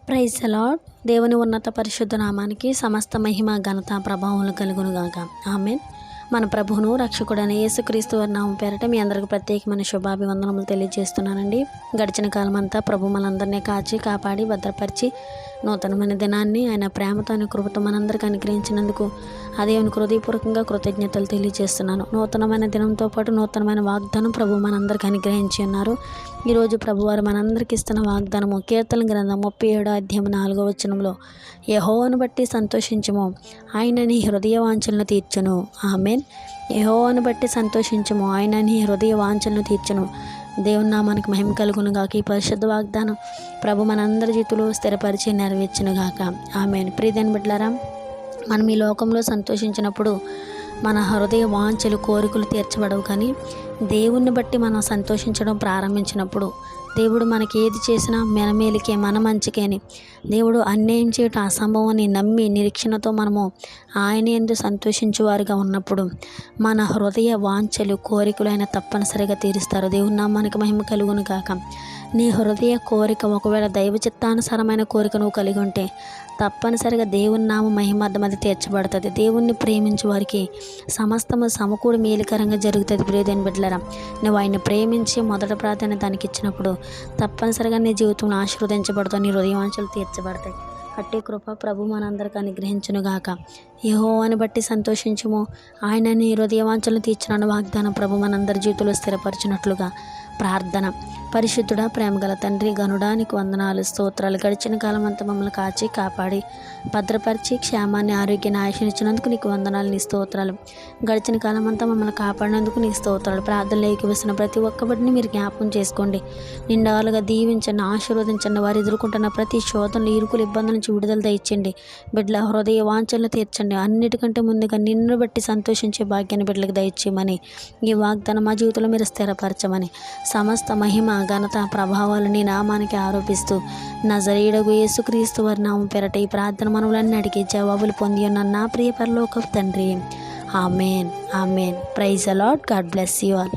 Praise the lord. దేవుని ఉన్నత పరిశుద్ధ నామానికి సమస్త మహిమ ఘనత ప్రభావములు కలుగునుగాక. ఆమేన్. మన ప్రభువును రక్షకుడైన యేసుక్రీస్తు వారి నామం పేరట మీ అందరికి ప్రత్యేకమైన శుభాభివందనములు తెలియజేస్తున్నానండి. గడిచిన కాలం అంతా ప్రభు మనందరినీ కాచి కాపాడి భద్రపరిచి నూతనమైన దినాన్ని ఆయన ప్రేమతో ఆయన కృపతో మనందరికీ అనుగ్రహించినందుకు దేవునికి హృదయపూర్వకంగా కృతజ్ఞతలు తెలియజేస్తున్నాను. నూతనమైన దినంతో పాటు నూతనమైన వాగ్దానం ప్రభు మనందరికీ అనుగ్రహించి ఉన్నారు. ఈరోజు ప్రభువారు మనందరికీ ఇస్తున్న వాగ్దానము కీర్తన గ్రంథం 37 అధ్యాయం 4వ వచనంలో, యెహోవాను బట్టి సంతోషించుము, ఆయన నీ హృదయ వాంఛలను తీర్చును. ఆమేన్. యెహోవాను బట్టి సంతోషించుము, ఆయన నీ హృదయ వాంఛలను తీర్చును. దేవుని నామానికి మహిమ కలుగును గాక. ఈ పరిశుద్ధ వాగ్దానం ప్రభు మనందరి జీవితంలో స్థిరపరిచి నెరవేర్చును గాక. ఆమేన్. ప్రియదేని బిడ్డలారా, మనం ఈ లోకంలో సంతోషించినప్పుడు మన హృదయ వాంఛలు కోరికలు తీర్చబడవు, కానీ దేవుణ్ణి బట్టి మనం సంతోషించడం ప్రారంభించినప్పుడు దేవుడు మనకి ఏది చేసినా మన మేలుకే, మన మంచికేని, దేవుడు అన్యాయం చేయటం అసంభవం అని నమ్మి నిరీక్షణతో మనము ఆయన యందు సంతోషించువారుగా ఉన్నప్పుడు మన హృదయ వాంఛలు కోరికలు ఆయన తప్పనిసరిగా తీరుస్తారు. దేవుని నామానికి మహిమ కలుగును గాక. నీ హృదయ కోరిక ఒకవేళ దైవ చిత్తానుసారమైన కోరిక నువ్వు కలిగి ఉంటే తప్పనిసరిగా దేవుని నామ మహిమార్థం అది తీర్చబడుతుంది. దేవుణ్ణి ప్రేమించే వారికి సమస్తము సమకూడి మేలుకరంగా జరుగుతుంది. ప్రియదేని బిడ్డలారా, నువ్వు ఆయన్ని ప్రేమించి మొదట ప్రాధాన్యత దానికి ఇచ్చినప్పుడు తప్పనిసరిగా నీ జీవితంలో ఆశీర్వదించబడతావు, నీ హృదయవాంఛలు తీర్చబడతాయి. అట్టి కృప ప్రభు మనందరికీ అనుగ్రహించునుగాక. యెహోవాను బట్టి సంతోషించుము, ఆయన నీ హృదయవాంఛలను తీర్చునన్న వాగ్దానం ప్రభు మనందరి జీవితంలో స్థిరపరిచినట్లుగా ప్రార్థన. పరిశుద్ధుడా, ప్రేమగల తండ్రి, గనుడా, నీకు వందనాలు, స్తోత్రాలు. గడిచిన కాలం అంతా మమ్మల్ని కాచి కాపాడి భద్రపరిచి క్షేమాన్ని ఆరోగ్యాన్ని ఆశనిచ్చినందుకు నీకు వందనాలు, నీ స్తోత్రాలు. గడిచిన కాలం అంతా మమ్మల్ని కాపాడినందుకు నీ స్తోత్రాలు. ప్రార్థనలు ఏకీవిస్తున్న ప్రతి ఒక్క బిడ్డని మీరు జ్ఞాపకం చేసుకోండి, నిండాలుగా దీవించండి, ఆశీర్వదించండి. వారు ఎదుర్కొంటున్న ప్రతి శోధనలు, ఇరుకులు, ఇబ్బందుల నుంచి విడుదల దయచండి. బిడ్డల హృదయ వాంఛలను తీర్చండి. అన్నిటికంటే ముందుగా నిన్ను బట్టి సంతోషించే భాగ్యాన్ని బిడ్డలకు దయచేయమని, ఈ వాగ్దానం మా జీవితంలో మీరు స్థిరపరచమని, సమస్త మహిమ ఘనత ప్రభావాలు నీ నామానికి ఆరోపిస్తూ నజరేయుడగు యేసుక్రీస్తు వారి నామం పేరట ఈ ప్రార్థన మనవులన్నీ అడిగి జవాబులు పొంది ఉన్న నా ప్రియ పరలోకపు తండ్రి. Amen. Amen. Praise the Lord. God bless you all.